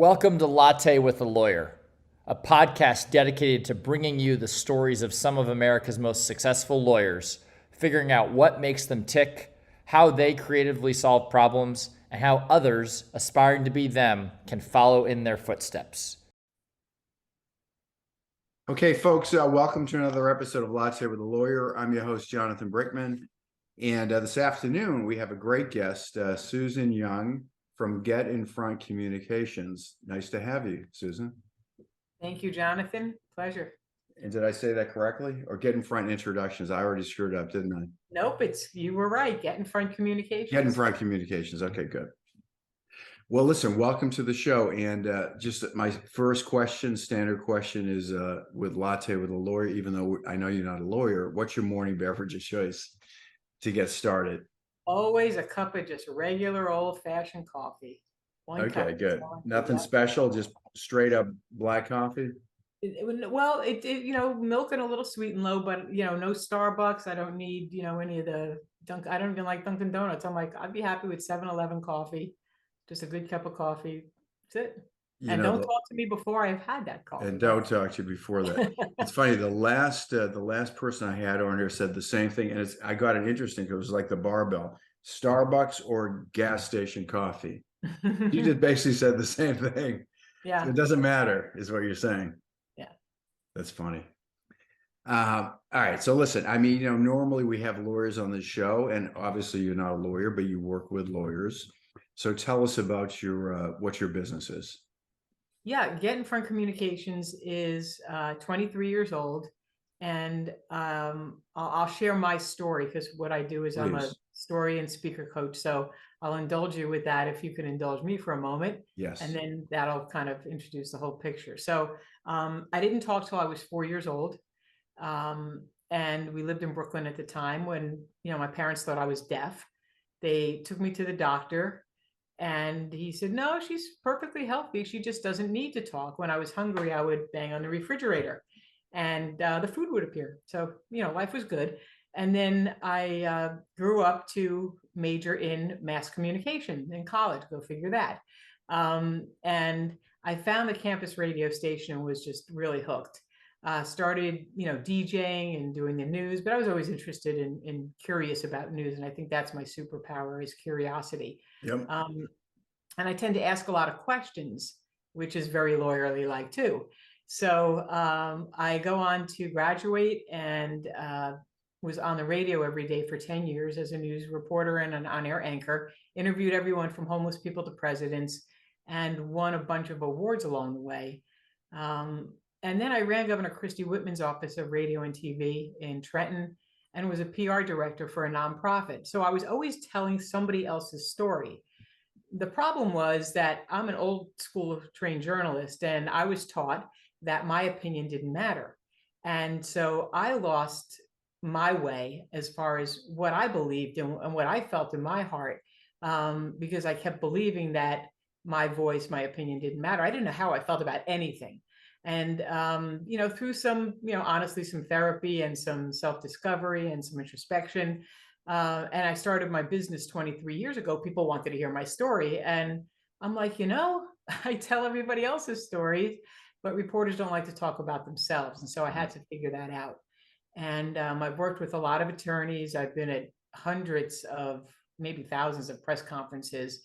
Welcome to Latte with a Lawyer, a podcast dedicated to bringing you the stories of some of America's most successful lawyers, figuring out what makes them tick, how they creatively solve problems, and how others aspiring to be them can follow in their footsteps. Okay, folks, welcome to another episode of Latte with a Lawyer. I'm your host, Jonathan Brickman. And this afternoon, we have a great guest, Susan Young from Get in Front Communications. Nice to have you, Susan. Thank you, Jonathan. Pleasure. And did I say that correctly? Or Get in Front Introductions? I already screwed up, didn't I? Nope, you were right. Get in Front Communications. Get in Front Communications. Okay, good. Well, listen, welcome to the show. And just my first question, standard question is with Latte with a Lawyer, even though I know you're not a lawyer, what's your morning beverage of choice to get started? Always a cup of just regular old-fashioned coffee. Okay, good. Nothing special, just straight up black coffee? Milk and a little sweet and low, but no Starbucks. I don't need any of the I don't even like Dunkin' Donuts. I'm like, I'd be happy with 7-Eleven coffee, just a good cup of coffee. That's it. And don't talk to me before I've had that coffee. And don't talk to you before that. It's funny. The last person I had on here said the same thing, and I got it interesting because it was like the barbell: Starbucks or gas station coffee. You just basically said the same thing. Yeah, so it doesn't matter, is what you're saying. Yeah, that's funny. All right. So listen, I mean, normally we have lawyers on the show, and obviously you're not a lawyer, but you work with lawyers. So tell us about what your business is. Yeah, Get in Front Communications is 23 years old, and I'll share my story because what I do is I'm a story and speaker coach. So I'll indulge you with that if you can indulge me for a moment. Yes. And then that'll kind of introduce the whole picture. So I didn't talk till I was 4 years old. And we lived in Brooklyn at the time when, my parents thought I was deaf. They took me to the doctor. And he said, no, she's perfectly healthy. She just doesn't need to talk. When I was hungry, I would bang on the refrigerator and the food would appear. So, life was good. And then I grew up to major in mass communication in college. Go figure that. And I found the campus radio station and was just really hooked. Started, DJing and doing the news, but I was always interested in curious about news. And I think that's my superpower is curiosity. Yep. And I tend to ask a lot of questions, which is very lawyerly like too. So I go on to graduate and was on the radio every day for 10 years as a news reporter and an on-air anchor, interviewed everyone from homeless people to presidents, and won a bunch of awards along the way. And then I ran Governor Christie Whitman's office of radio and TV in Trenton and was a PR director for a nonprofit. So I was always telling somebody else's story. The problem was that I'm an old school trained journalist, and I was taught that my opinion didn't matter. And so I lost my way as far as what I believed and what I felt in my heart, because I kept believing that my voice, my opinion didn't matter. I didn't know how I felt about anything. And, through some, honestly, some therapy and some self-discovery and some introspection, and I started my business 23 years ago, people wanted to hear my story. And I'm like, I tell everybody else's stories, but reporters don't like to talk about themselves. And so I had to figure that out. And I've worked with a lot of attorneys. I've been at hundreds of, maybe thousands of press conferences,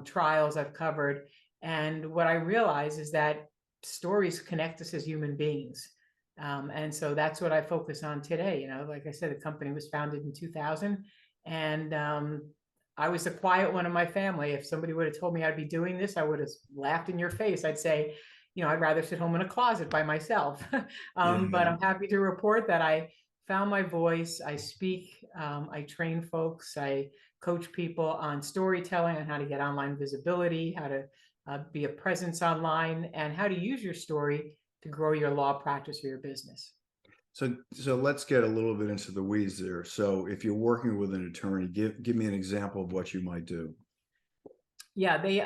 trials I've covered. And what I realize is that stories connect us as human beings. And so that's what I focus on today. Like I said, the company was founded in 2000, and I was the quiet one in my family. If somebody would have told me I'd be doing this, I would have laughed in your face. I'd say, I'd rather sit home in a closet by myself. But I'm happy to report that I found my voice. I speak, I train folks, I coach people on storytelling and how to get online visibility, how to be a presence online, and how to use your story to grow your law practice or your business. So let's get a little bit into the weeds there. So if you're working with an attorney, give me an example of what you might do. Yeah, they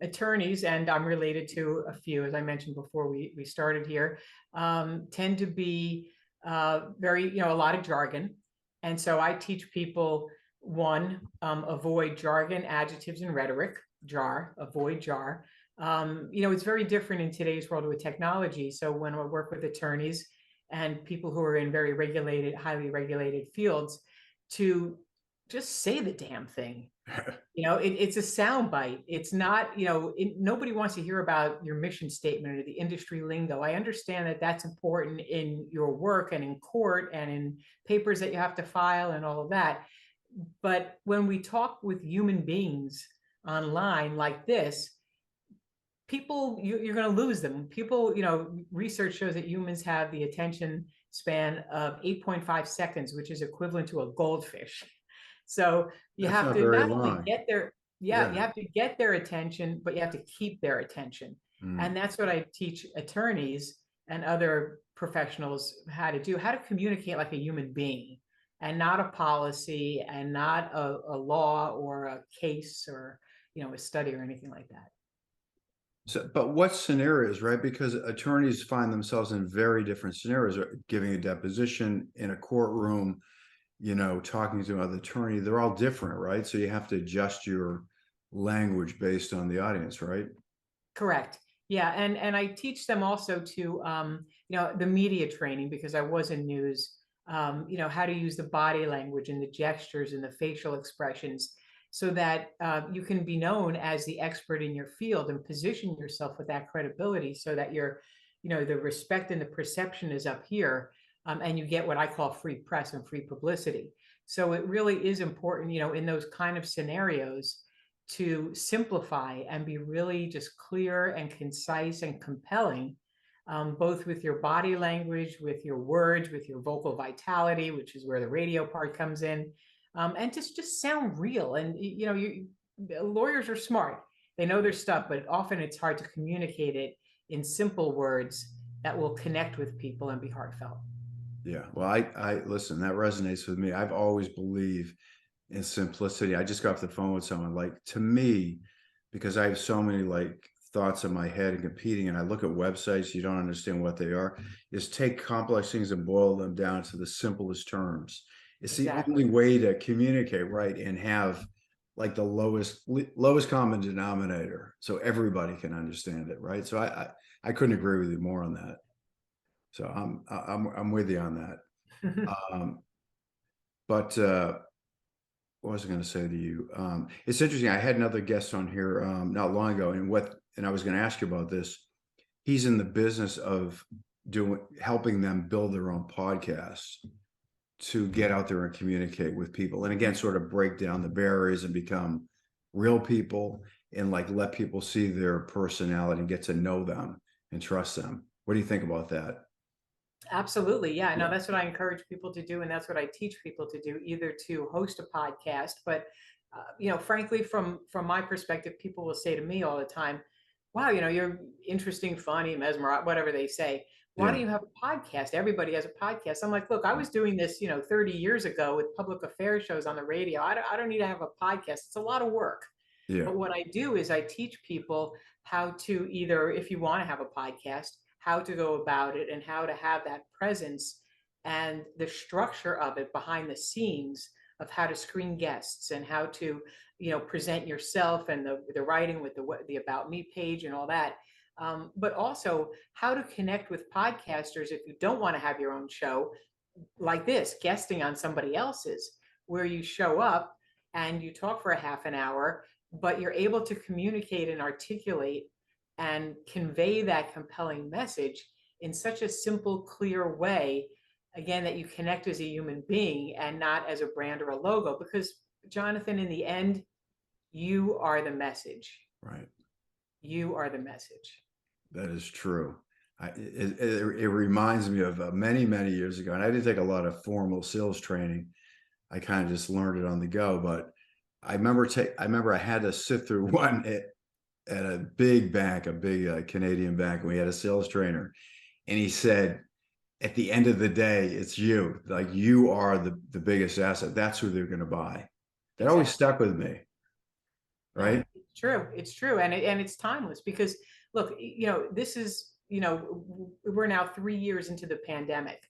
attorneys, and I'm related to a few, as I mentioned before we started here, tend to be very, a lot of jargon. And so I teach people, one, avoid jargon, adjectives, and rhetoric. JAR, avoid JAR. It's very different in today's world with technology. So when I work with attorneys and people who are in very regulated, highly regulated fields, to just say the damn thing. It's a sound bite. It's not, nobody wants to hear about your mission statement or the industry lingo. I understand that that's important in your work and in court and in papers that you have to file and all of that. But when we talk with human beings online like this, people, you're going to lose them. People, research shows that humans have the attention span of 8.5 seconds, which is equivalent to a goldfish. So you That's have not to very not only long. get their, you have to get their attention, but you have to keep their attention. And that's what I teach attorneys and other professionals how to do, how to communicate like a human being and not a policy and not a law or a case or, a study or anything like that. So, but what scenarios, right? Because attorneys find themselves in very different scenarios, giving a deposition in a courtroom, talking to another attorney, they're all different, right? So you have to adjust your language based on the audience, right? Correct. Yeah. And I teach them also to, the media training, because I was in news, how to use the body language and the gestures and the facial expressions so that you can be known as the expert in your field and position yourself with that credibility so that you're, the respect and the perception is up here. And you get what I call free press and free publicity. So it really is important, in those kind of scenarios to simplify and be really just clear and concise and compelling, both with your body language, with your words, with your vocal vitality, which is where the radio part comes in, and just sound real. And lawyers are smart; they know their stuff, but often it's hard to communicate it in simple words that will connect with people and be heartfelt. Yeah. Well, I listen, that resonates with me. I've always believed in simplicity. I just got off the phone with someone, like, to me, because I have so many thoughts in my head and competing, and I look at websites, you don't understand what they are, is take complex things and boil them down to the simplest terms. It's the only way to communicate, right? And have the lowest common denominator so everybody can understand it, right? So I couldn't agree with you more on that. So I'm with you on that. But what was I going to say to you? It's interesting. I had another guest on here not long ago, and I was going to ask you about this. He's in the business of helping them build their own podcasts to get out there and communicate with people, and again, sort of break down the barriers and become real people and let people see their personality and get to know them and trust them. What do you think about that? Absolutely. Yeah. No, that's what I encourage people to do. And that's what I teach people to do, either to host a podcast. But, frankly, from my perspective, people will say to me all the time, wow, you're interesting, funny, mesmerized, whatever they say. Why don't you have a podcast? Everybody has a podcast. I'm like, look, I was doing this, 30 years ago with public affairs shows on the radio. I don't need to have a podcast. It's a lot of work. Yeah. But what I do is I teach people how to either, if you want to have a podcast, how to go about it and how to have that presence and the structure of it behind the scenes of how to screen guests and how to, present yourself and the writing with the About Me page and all that. But also how to connect with podcasters if you don't want to have your own show like this, guesting on somebody else's, where you show up and you talk for a half an hour, but you're able to communicate and articulate and convey that compelling message in such a simple, clear way, again, that you connect as a human being and not as a brand or a logo. Because, Jonathan, in the end, you are the message. Right. You are the message. That is true. It reminds me of many, many years ago, and I didn't take a lot of formal sales training. I kind of just learned it on the go. But I remember I had to sit through one at a big bank, a big Canadian bank, and we had a sales trainer, and he said, at the end of the day, it's you. You are the biggest asset. That's who they're going to buy. That always stuck with me. Right? It's true. It's true. And it's timeless because, look, this is, we're now 3 years into the pandemic,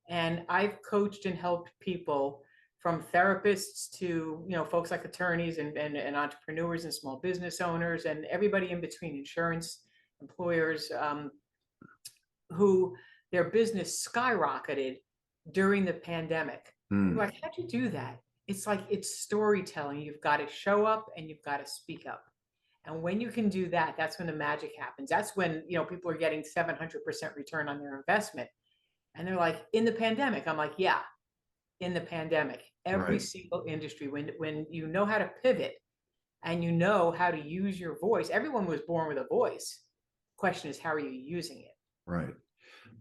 and I've coached and helped people from therapists to, folks like attorneys and entrepreneurs and small business owners and everybody in between, insurance employers, who their business skyrocketed during the pandemic. Like, how'd you do that? It's like, it's storytelling. You've got to show up and you've got to speak up. And when you can do that, that's when the magic happens. That's when, people are getting 700% return on their investment. And they're like, in the pandemic, I'm like, yeah, in the pandemic, every single industry, when you know how to pivot and you know how to use your voice, everyone was born with a voice. Question is, how are you using it? Right.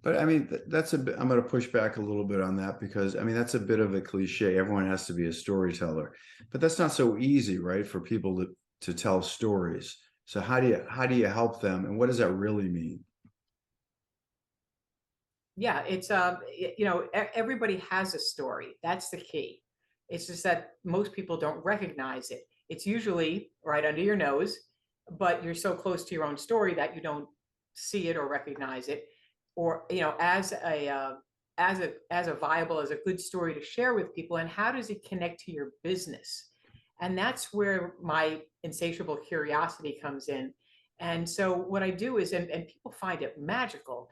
But I mean, that's a bit, I'm going to push back a little bit on that, because I mean, that's a bit of a cliche. Everyone has to be a storyteller, but that's not so easy, right? For people to tell stories. So how do you help them? And what does that really mean? Yeah, it's, everybody has a story. That's the key. It's just that most people don't recognize it. It's usually right under your nose, but you're so close to your own story that you don't see it or recognize it, or as a viable, as a good story to share with people. And how does it connect to your business? And that's where my insatiable curiosity comes in. And so what I do is, and people find it magical,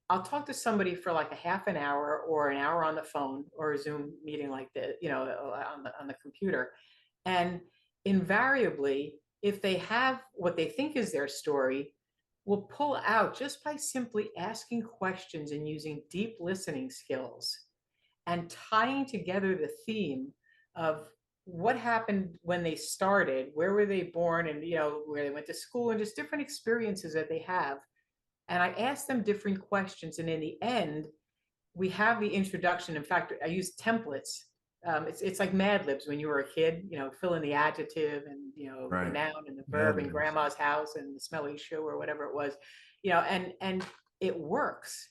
I'll talk to somebody for like a half an hour or an hour on the phone or a Zoom meeting like this, on the computer. And invariably, if they have what they think is their story, we'll pull out just by simply asking questions and using deep listening skills and tying together the theme of what happened when they started, where were they born, and where they went to school, and just different experiences that they have. And I ask them different questions, and in the end, we have the introduction. In fact, I use templates. It's like Mad Libs when you were a kid, fill in the adjective and the noun and the verb in grandma's house and the smelly shoe or whatever it was, and it works.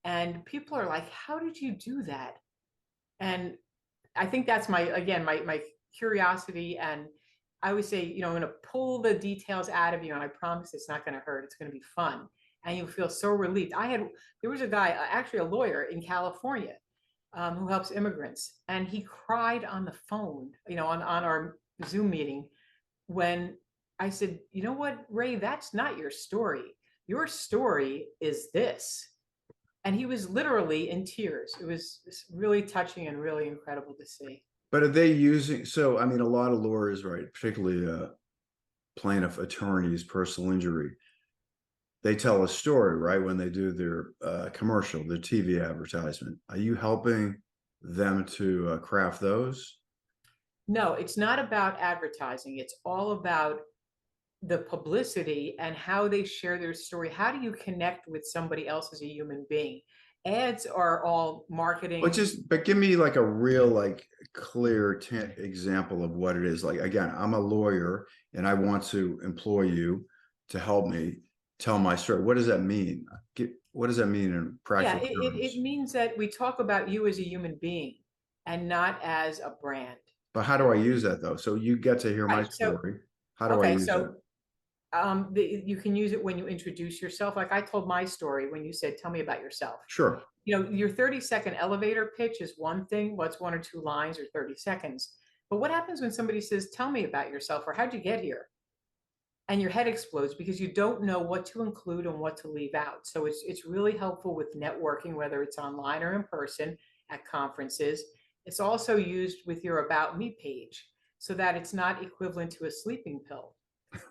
And people are like, "How did you do that?" And I think that's my curiosity. And I always say, I'm going to pull the details out of you, and I promise it's not going to hurt. It's going to be fun. And you'll feel so relieved. There was a guy, actually a lawyer in California, who helps immigrants. And he cried on the phone, on our Zoom meeting, when I said, "You know what, Ray, that's not your story. Your story is this." And he was literally in tears. It was really touching and really incredible to see. But are they using, so I mean, a lot of lawyers, right, particularly plaintiff attorneys, personal injury, they tell a story, right, when they do their commercial, their TV advertisement. Are you helping them to craft those? No, it's not about advertising. It's all about the publicity and how they share their story. How do you connect with somebody else as a human being? Ads are all marketing. But give me like a real, like clear example of what it is. Like, again, I'm a lawyer and I want to employ you to help me tell my story. What does that mean? What does that mean in practical terms? It means that we talk about you as a human being and not as a brand. But how do I use that though? So you get to hear my story. How do I use it? You can use it when you introduce yourself. Like I told my story when you said, "Tell me about yourself." Sure. Your 30-second elevator pitch is one thing. What's 1 or 2 lines or 30 seconds? But what happens when somebody says, "Tell me about yourself," or "How'd you get here?" And your head explodes because you don't know what to include and what to leave out. So it's really helpful with networking, whether it's online or in person at conferences. It's also used with your About Me page so that it's not equivalent to a sleeping pill,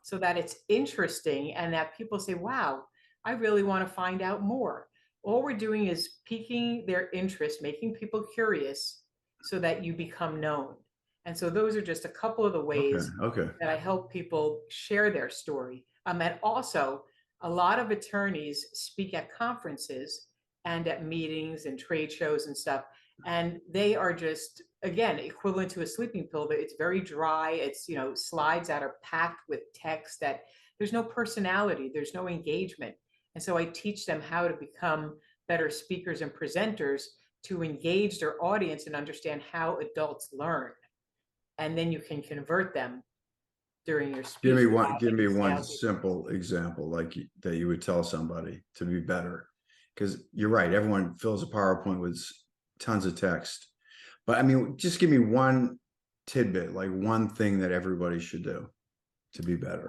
so that it's interesting and that people say, "Wow, I really want to find out more." All we're doing is piquing their interest, making people curious so that you become known. And so those are just a couple of the ways that I help people share their story. And also, a lot of attorneys speak at conferences and at meetings and trade shows and stuff. And they are just, again, equivalent to a sleeping pill. But it's very dry. It's, slides that are packed with text that there's no personality, there's no engagement. And so I teach them how to become better speakers and presenters to engage their audience and understand how adults learn. And then you can convert them during your speech. Give me one simple example that you would tell somebody to be better. Because you're right, everyone fills a PowerPoint with tons of text. But I mean, just give me one tidbit, like one thing that everybody should do to be better.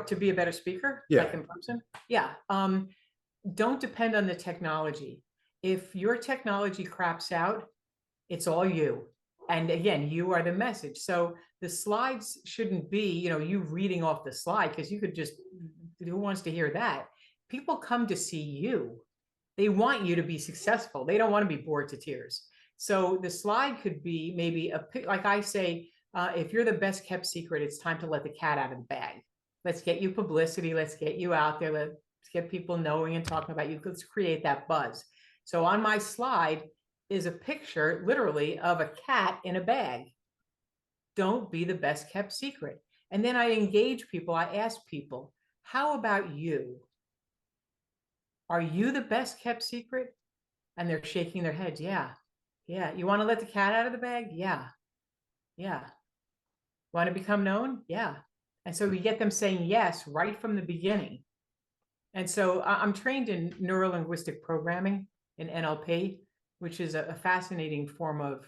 To be a better speaker, Yeah. like in person. Yeah. Don't depend on the technology. If your technology craps out, it's all you. And again, you are the message. So the slides shouldn't be, you reading off the slide, because you could just, who wants to hear that? People come to see you. They want you to be successful. They don't want to be bored to tears. So the slide could be maybe like I say, if you're the best kept secret, it's time to let the cat out of the bag. Let's get you publicity. Let's get you out there. Let's get people knowing and talking about you. Let's create that buzz. So on my slide is a picture, literally, of a cat in a bag. Don't be the best kept secret. And then I engage people. I ask people, how about you? Are you the best kept secret? And they're shaking their heads. Yeah. Yeah. You want to let the cat out of the bag? Yeah. Yeah. Want to become known? Yeah. And so we get them saying yes right from the beginning. And so I'm trained in neuro-linguistic programming, in NLP, which is a fascinating form of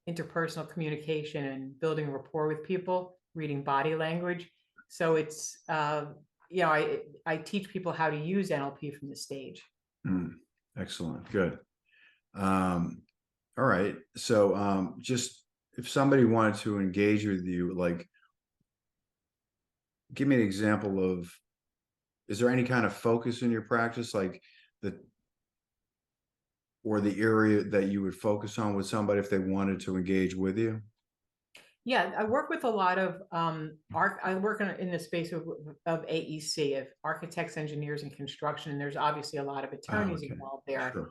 interpersonal communication and building rapport with people, reading body language. So it's, I teach people how to use NLP from the stage. Excellent. Good. All right. So just if somebody wanted to engage with you, like, give me an example of, is there any kind of focus in your practice, like or the area that you would focus on with somebody if they wanted to engage with you? Yeah, I work with a lot of I work in the space of AEC, of architects, engineers, and construction. And there's obviously a lot of attorneys involved there. Sure.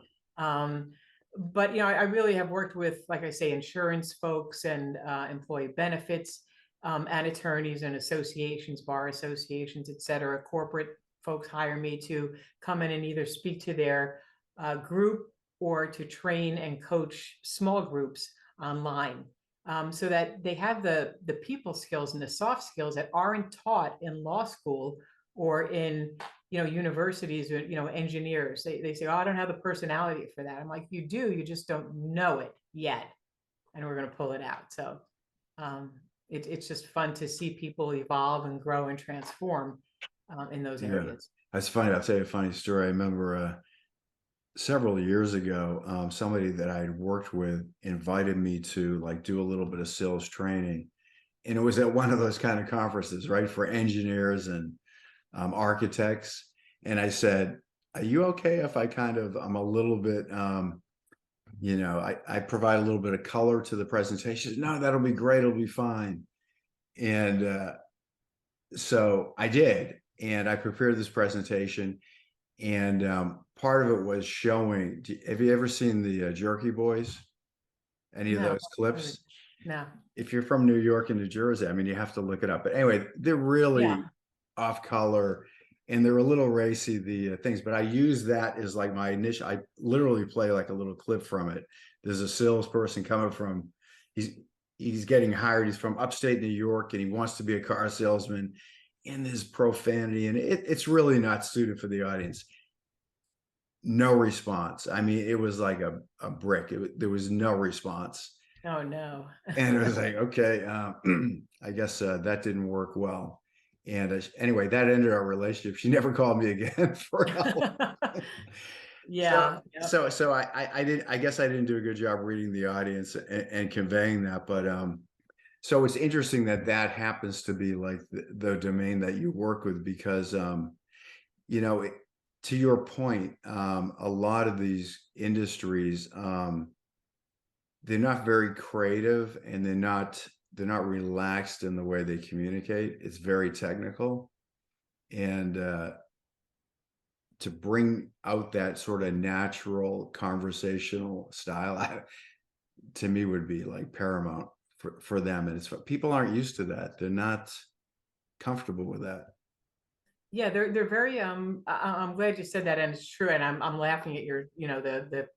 But I really have worked with, like I say, insurance folks and employee benefits, and attorneys and associations, bar associations, et cetera. Corporate folks hire me to come in and either speak to their group or to train and coach small groups online. So that they have the people skills and the soft skills that aren't taught in law school or in universities, engineers. They say, oh, I don't have the personality for that. I'm like, you do, you just don't know it yet, and we're going to pull it out. So it's just fun to see people evolve and grow and transform in those areas. That's funny. I'll tell you a funny story. I remember several years ago, somebody that I had worked with invited me to do a little bit of sales training. And it was at one of those kind of conferences, right, for engineers and architects. And I said, are you okay if I'm a little bit, I provide a little bit of color to the presentation? No, that'll be great. It'll be fine. And so I did. And I prepared this presentation. And part of it was showing, have you ever seen the Jerky Boys? Any of those clips? No. If you're from New York and New Jersey, I mean, you have to look it up. But anyway, they're really off color and they're a little racy, the things. But I use that as like my initial, I literally play like a little clip from it. There's a salesperson coming from, he's getting hired. He's from upstate New York and he wants to be a car salesman. And there's profanity, and it's really not suited for the audience. No response. I mean, it was like a brick. There was no response. Oh no. And it was like, okay, I guess that didn't work well. And anyway, that ended our relationship. She never called me again for help. Yeah. So I guess I didn't do a good job reading the audience and conveying that, but so it's interesting that happens to be like the domain that you work with, because, to your point, a lot of these industries, they're not very creative and they're not relaxed in the way they communicate. It's very technical. And to bring out that sort of natural conversational style, to me, would be like paramount for them. And people aren't used to that. They're not comfortable with that. Yeah, they're very I'm glad you said that, and it's true. And I'm laughing at your the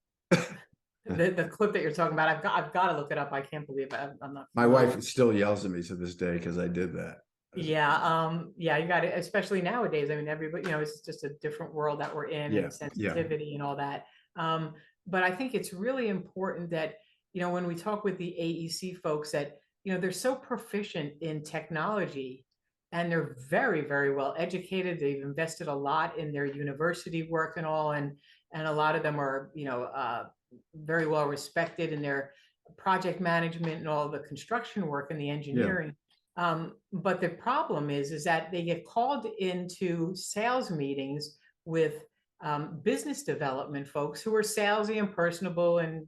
clip that you're talking about. I've got to look it up. I can't believe I'm not. My wife still yells at me to this day because I did that. Yeah, you got it, especially nowadays. I mean, everybody, it's just a different world that we're in, and sensitivity and all that. But I think it's really important that when we talk with the AEC folks that, they're so proficient in technology and they're very, very well educated. They've invested a lot in their university work and all, and a lot of them are, very well respected in their project management and all the construction work and the engineering. But the problem is that they get called into sales meetings with business development folks who are salesy and personable and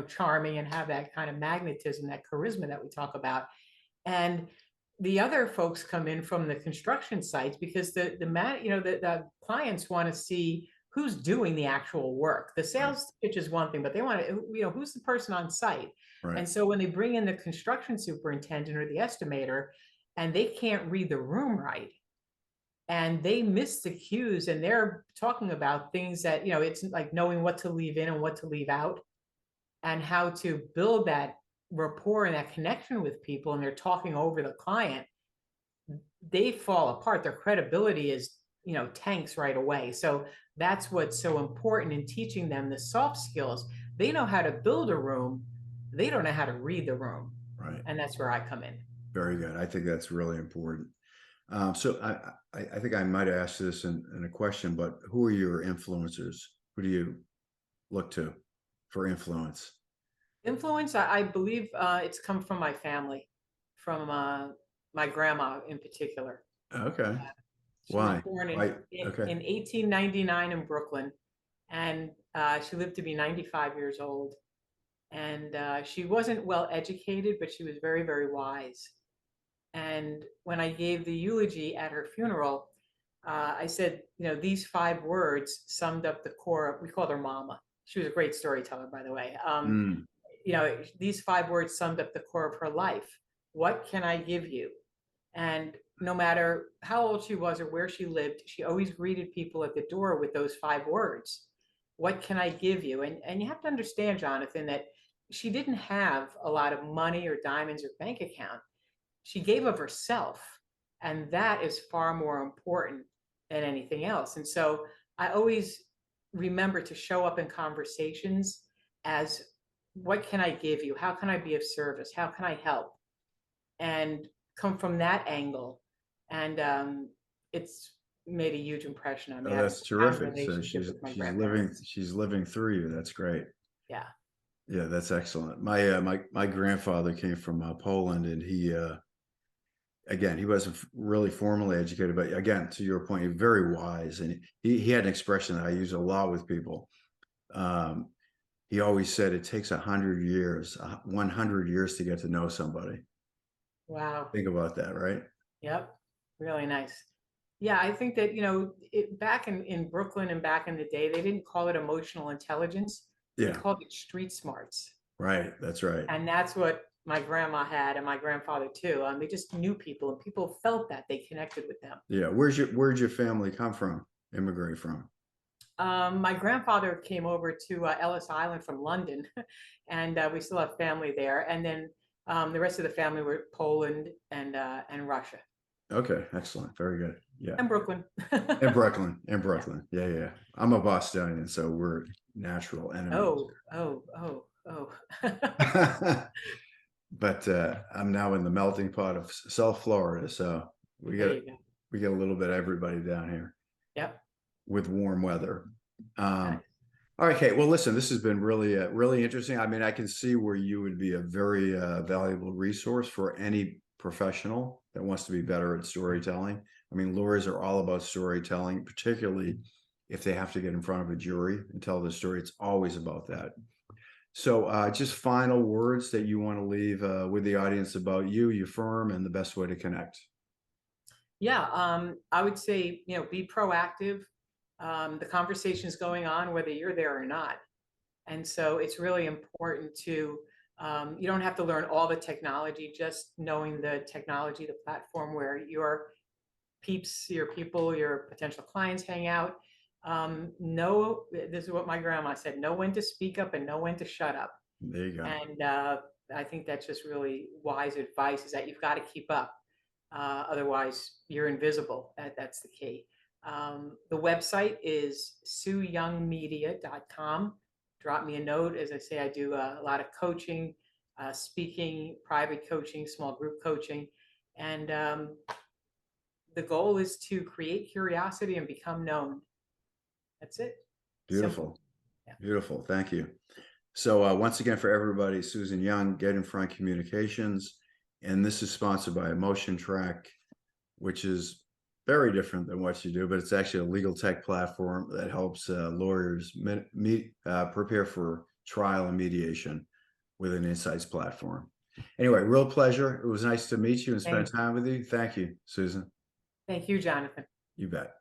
charming and have that kind of magnetism, that charisma that we talk about. And the other folks come in from the construction sites because the clients want to see who's doing the actual work. The sales pitch is one thing, but they want to, who's the person on site. Right. And so when they bring in the construction superintendent or the estimator and they can't read the room right, and they miss the cues and they're talking about things that, it's like knowing what to leave in and what to leave out and how to build that rapport and that connection with people, and they're talking over the client, they fall apart. Their credibility is, tanks right away. So that's what's so important in teaching them the soft skills. They know how to build a room. They don't know how to read the room. Right. And that's where I come in. Very good. I think that's really important. So I think I might have asked this in a question, but who are your influencers? Who do you look to for influence? Influence, I believe it's come from my family, from my grandma in particular. Okay. She Why? was born in 1899 in Brooklyn, and she lived to be 95 years old. And she wasn't well educated, but she was very, very wise. And when I gave the eulogy at her funeral, I said, these 5 words summed up the core. We called her Mama. She was a great storyteller, by the way. These 5 words summed up the core of her life. What can I give you? And no matter how old she was or where she lived, she always greeted people at the door with those 5 words. What can I give you? And you have to understand, Jonathan, that she didn't have a lot of money or diamonds or bank account. She gave of herself, and that is far more important than anything else. And so I always remember to show up in conversations as, what can I give you? How can I be of service? How can I help? And come from that angle. And it's made a huge impression on me. That's terrific. So she's living through you. That's great. Yeah. Yeah, that's excellent. My grandfather came from Poland, and he again, he wasn't really formally educated, but again, to your point, he's very wise, and he had an expression that I use a lot with people. He always said it takes 100 years to get to know somebody. Wow. Think about that, right? Yep. Really nice. Yeah, I think that, back in Brooklyn and back in the day, they didn't call it emotional intelligence. They called it street smarts. Right. That's right. And that's what my grandma had, and my grandfather too. They just knew people, and people felt that they connected with them. Yeah. Where'd your family come from? Immigrate from? My grandfather came over to Ellis Island from London, and we still have family there. And then the rest of the family were Poland and Russia. Okay, excellent, very good. Yeah, and Brooklyn. and Brooklyn. Yeah. I'm a Bostonian, so we're natural enemies. Oh. But I'm now in the melting pot of South Florida, so we get a little bit of everybody down here. Yep. With warm weather. All right, Kate. Well, listen, this has been really interesting. I mean, I can see where you would be a very valuable resource for any professional that wants to be better at storytelling. I mean, lawyers are all about storytelling, particularly if they have to get in front of a jury and tell the story. It's always about that. So just final words that you want to leave with the audience about you, your firm, and the best way to connect. Yeah, I would say, be proactive. The conversation is going on whether you're there or not. And so it's really important to, you don't have to learn all the technology, just knowing the technology, the platform where your peeps, your people, your potential clients hang out. Know, this is what my grandma said, know when to speak up and know when to shut up. There you go. And I think that's just really wise advice, is that you've got to keep up. Otherwise you're invisible. That's the key. The website is sueyoungmedia.com. drop me a note. As I say, I do a lot of coaching, speaking, private coaching, small group coaching. And the goal is to create curiosity and become known. That's it. Beautiful. Simple. Yeah. Beautiful. Thank you. So once again, for everybody, Susan Young, Get in Front Communications. And this is sponsored by EmotionTrac, which is very different than what you do, but it's actually a legal tech platform that helps lawyers prepare for trial and mediation with an insights platform. Anyway, real pleasure. It was nice to meet you and spend time with you. Thank you, Susan. Thank you, Jonathan. You bet.